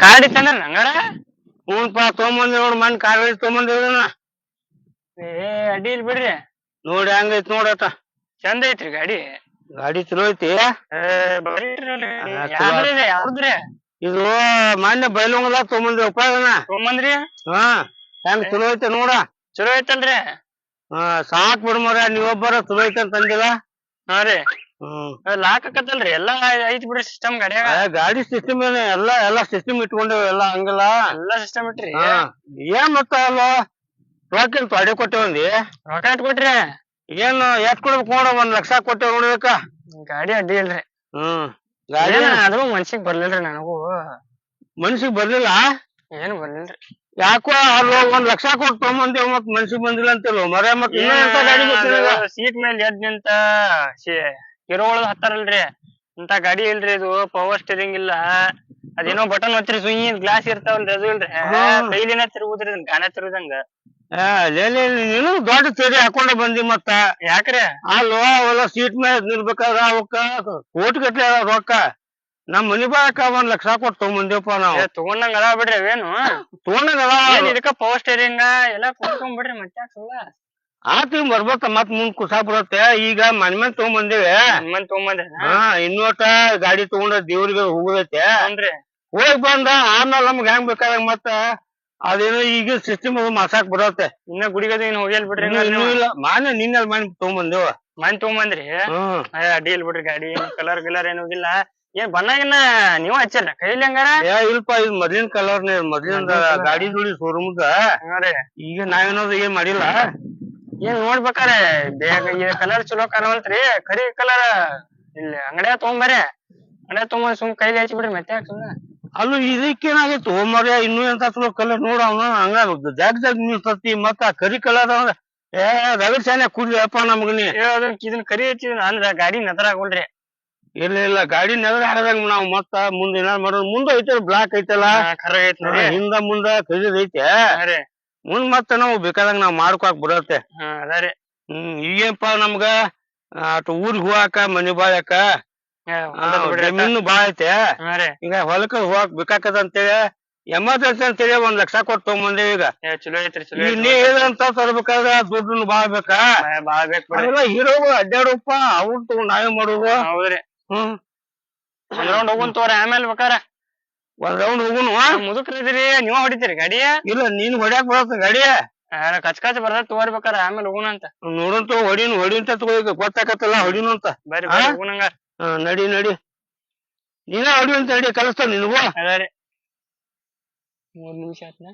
Car ಇತ್ತಂದ್ರ ನಂಗಾರ ಹ್ಞೂನ್ಪ ತೊಗೊಂಬಂದಿ ನೋಡ್ Mann car ತೊಗೊಂಬಂದಿನ ಏ ಅಡ್ಡಿ ಇಲ್ ಬಿಡ್ರಿ. ನೋಡಿ ಹಂಗೈತ್ ನೋಡಟ. ಚಂದ ಐತ್ರಿ ಗಾಡಿ. ಗಾಡಿ ಚಲೋ ಐತಿ. ಬರೀ ಇಟ್ರಲ್ರಿ ಗಾಡಿ. ಚಲೋ. ಯಾವ್ದ್ರಿ ಯಾವ್ದ್ರಿ ಇದು ಮೊನ್ನೆ ಬೈಲೊಂಗಲ ತೊಗೊಂಬಂದಿವಪ್ಪ ಅದನ್ನ. ತೊಗೊಂಬಂದ್ರಿ? ಹಾ ಹೆಂಗ್ ಚಲೋ ಐತೆ ನೋಡ. ಚಲೋ ಐತಲ್ರಿ? ಹಾ ಸಾಕ್ ಬಿಡ್ ಮರ ನೀವೊಬ್ಬರ ಚಲೋ ಐತೆ ಅಂತ ಅಂದಿಲ್ಲ. ಹಾ ರೀ. ಹ್ಮ್ ಲಾಕ್ ಆಕತ್ತಲ್ರಿ ಎಲ್ಲಾ ಐತಿ ಬಿಡ್ರಿ ಸಿಸ್ಟಮ್ ಗಾಡ್ಯಾಗ. ಗಾಡಿ ಸಿಸ್ಟಮ್ ಏನೇ ಎಲ್ಲಾ ಸಿಸ್ಟಮ್ ಇಟ್ಕೊಂಡೇವ ಎಲ್ಲಾ ಹಂಗಲ್ಲ. ಎಲ್ಲಾ ಸಿಸ್ಟಮ್ ಇಟ್ರಿ. ಏನ್ ಮತ್ತ ಅಲ್ಲ ರೊಕ್ಕ ತೊಡೆ ಕೊಟ್ಟೇವಂದಿ. ರೊಕ್ಕ ಎಷ್ಟ್ ಕೊಟ್ರಿ? ಏನು ಎಷ್ಟ್ ಕೊಡ್ಬೇಕು ನೋಡ 1 ಲಕ್ಷ ಕೊಟ್ಟೇವ್ ನೋಡ್ಬೇಕ. ಗಾಡಿ ಅಡ್ಡಿ ಇಲ್ರಿ. ಗಾಡಿ ಆದ್ರೂ ಮನ್ಸಿಗ್ ಬರ್ಲಿಲ್ರಿ ನನಗೂ. ಮನ್ಸಿಗ್ ಬರ್ಲಿಲ್ಲ. ಏನು ಬರ್ಲಿಲ್ರಿ. ಯಾಕೋ ಅಲ್ಲ 1 ಲಕ್ಷ ಕೊಟ್ಟು ತೊಗೊಂಬಂದೇವ್ ಮತ್ ಮನ್ಸಿಗ್ ಬಂದಿಲ್ಲ ಅಂತಿಲ್ಲ ಮರ ಮತ್ ಇನ್ನೊಂದ್ ಗಾಡಿ ಸೀಟ್ ಮೇಲೆ ಎದ್ ನಿಂತ ಹೀರೋ ಒಳಗ್ ಹತ್ತಾರಲ್ರಿ ಇಂತ ಗಾಡಿ ಇಲ್ರಿ ಇದು. ಪವರ್ ಸ್ಟೀರಿಂಗ್ ಇಲ್ಲ. ಅದೇನೋ ಬಟನ್ ಒತ್ತಿರಿ ಸುಯಿ ಗ್ಲಾಸ್ ಇರ್ತಾವಲ್ರಿ ಅದು ಇಲ್ರಿ. ಕೈಲಿನ ತಿರುಗುದ್ರಿ ಗಾನ ತಿರುದಂಗ. ನೀನು ದೊಡ್ಡ ತೇರಿ ಹಾಕೊಂಡ ಬಂದಿ ಮತ್ತ. ಯಾಕ್ರಿ? ಅಲ್ವ ಅವೆಲ್ಲ ಸೀಟ್ ಮೇಲೆ ನಿಲ್ಬೇಕಾದ್ರ ಅವಕ್ಕ ಕೋಟಿ ಗಟ್ಲೆ ರೊಕ್ಕ. ನಮ್ ಮನಿ ಬಾಳಕ 1 ಲಕ್ಷ ಕೊಟ್ಟು ತೊಗೊಂಬಂದೇವಪ್ಪ ನಾವ್. ತಗೊಂಡಂಗ ಅದಾವ ಬಿಡ್ರಿ ಅವೇನು. ತೊಗೊಂಡಂಗ ಇದಕ್ಕ ಪವರ್ ಸ್ಟೇರಿಂಗ್ ಎಲ್ಲಾ ಕೊಡ್ಕೊಂಡ್ ಬಿಡ್ರಿ ಮತ್ತೆ ಸುಳ್ಳ. ಆತ ಬರ್ಬೇಕ ಮತ್ ಮುಂದ್ ಕುಸಾ ಬರುತ್ತೆ. ಈಗ ಮನೆ ತೊಗೊಂಬಂದೇವೆ. ಮಂದಿ ತಗೊಂಬಂದ್ರಿ? ಹಾ ಇನ್ನೊಟ ಗಾಡಿ ತಗೊಂಡ ದೇವ್ರಿಗೆ ಹೋಗುದೈತೆ. ಹ್ಞೂನ್ರಿ. ಹೋಗ್ ಬಂದ ಆಮೇಲೆ ನಮ್ಗೆ ಹೆಂಗ್ ಬೇಕಾದಾಗ ಮತ್ತ ಅದೇನೋ ಈಗ ಸಿಸ್ಟಮ್ ಮಾಡ್ಸಾಕ್ ಬರತ್ತೆ. ಇನ್ನ ಗುಡಿಗದ ಏನ್ ಹೋಗ್ಯಲ್ ಬಿಡ್ರಿ. ಇನ್ನೂ ಇಲ್ಲ ನಿನ್ನೆ ಮನೆ ತೊಗೊಂಬಂದೇವ. ಮನ್ ತಗೊಂಬಂದ್ರಿ? ಅಡ್ಡಿ ಇಲ್ ಬಿಡ್ರಿ ಗಾಡಿ. ಕಲರ್ ಗಿಲರ್ ಏನ್ ಹೋಗಿಲ್ಲ. ಏನ್ ಬಣ್ಣಗಿನ್ನ ನೀವ್ ಹಚ್ಚಿರ ಕೈಲಿ ಹಂಗಾರ? ಇಲ್ಪ ಇದು ಮೊದ್ಲಿನ ಕಲರ್ನೇ ಮೊದ್ಲಿನ ಗಾಡಿ ದುಡಿ ಶೋರೂಮ್ದ. ಈಗ ನಾವೇನಾದ್ರು ಏನ್ ಮಾಡಿಲ್ಲ. ಏನ್ ನೋಡ್ಬೇಕಾರೆ ಬೇಗ ಕಲರ್ ಚಲೋ ಕಾಣವಲ್ತ್ರಿ. ಕರಿ ಕಲರ್ ಇಲ್ಲಿ ಅಂಗಡಿಯಾಗ ತಗೊಂಬರ್ರಿ. ಅಂಗಡಿಯಾಗ ತಗೊಂಬಂದ್ ಸುಮ್ ಕೈಲಿ ಹಚ್ಚಿ ಬಿಡ್ರಿ ಮತ್ತೆ ಸುಮ್ನೆ. ಅಲ್ಲೂ ಇದಕ್ಕೇನಾಗಿತ್ತು ಮರ್ಯ ಇನ್ನೂ ಎಂತ ಚಲೋ ಕಲರ್ ನೋಡ ಅವನು ಹಂಗ ಜಾಗ ನಿಲ್ತತಿ ಮತ್ತ ಕರಿ ಕಲರ್ ರಗಡ್ ಶಾನೆ ಕುಡ್ಲಿ ಅಪ್ಪ ನಮಗನಿ. ಇದನ್ ಕರಿ ಹಚ್ಚಿದ ಅಂದ್ರ ಗಾಡಿ ನೆದರ್ ಆಗೋಲ್ರಿ. ಇಲ್ಲ ಗಾಡಿ ನೆದರ್ ಹಾಕದಂಗ ನಾವ್ ಮತ್ತ ಮುಂದ ಏನಾರ ಮಾಡೋದು. ಮುಂದ ಐತಲ್ಲ ಬ್ಲಾಕ್ ಐತಲ್ಲ ಕರ ಐತ್ ನೋಡಿ. ಹಿಂದ ಮುಂದ ಕರಿದ್ ಐತೆ. ಮುಂದ್ ಮತ್ತ ನಾವು ಬೇಕಾದಂಗ ನಾವ್ ಮಾಡ್ಕೊಕ್ ಬರತ್ತೆ. ಅದಾರಿ. ಈಗೇನಪ್ಪ ನಮ್ಗ ಅಟ್ ಊರಿಗ್ ಹೋಗಾಕ ಮನಿ ಬಾಳಕ ಜಮೀನು ಬಾಳ ಐತೆ. ಈಗ ಹೊಲಕ್ಕ ಹೋಗಾಕ್ ಬೇಕಾಕದ ಅಂತೇಳಿ ಎಮರ್ಜೆನ್ಸಿ ಅಂತೇಳಿ 1 ಲಕ್ಷ ಕೊಟ್ಟು ತೊಗೊಂಬಂದೇವ್. ಈಗ ಚಲೋ ಐತ್ರಿ ಚಲೋ. ನೀ ಏನಂತ ತರ್ಬೇಕಾದ್ರ ದುಡ್ಡು ಬಾಳ ಬೇಕಾ? ಬಾಳ ಬೇಕು. ಹೀರೋಗಳು ಅಡ್ಡಾಡಪ್ಪ ಅವ್ರ ತಗೊಂಡ್ ನಾವೇ ಮಾಡುದು. ಹೌದ್ರಿ. ಒಂದ್ ರೌಂಡ್ ಹೋಗುನ್ ತೋರಿ ಆಮೇಲೆ ಬೇಕಾರ. 1 ರೌಂಡ್ ಹೋಗುನು. ಮುದುಕ್ರಿದ್ರಿ ನೀವ ಹೊಡಿತೀರಿ ಗಾಡಿ? ಇಲ್ಲ ನೀನ್ ಹೊಡ್ಯಾಕ್ ಬರತ್ತ ಗಾಡಿ. ಕಚ್ ಬರ್ತದ ತೋರ್ಬೇಕಾರ ಆಮೇಲೆ ಹೋಗುಣ ಅಂತ. ನೋಡಂತ ಹೊಡಿಂತ ತಗೋ. ಈಗ ಗೊತ್ತಾಕತ್ತಲ್ಲ ಹೊಡಿನು ಅಂತ. ಬರ್ರಿ ಹೋಗುಣಂಗ. ನಡಿ ನೀನ ಹೊಡಿ ಅಂತ ನಡಿ ಕಲಿಸ್ತಾನ ನಿನಗೂ. ಅದಾರಿ. 3 ನಿಮಿಷ ಆತ್ನ.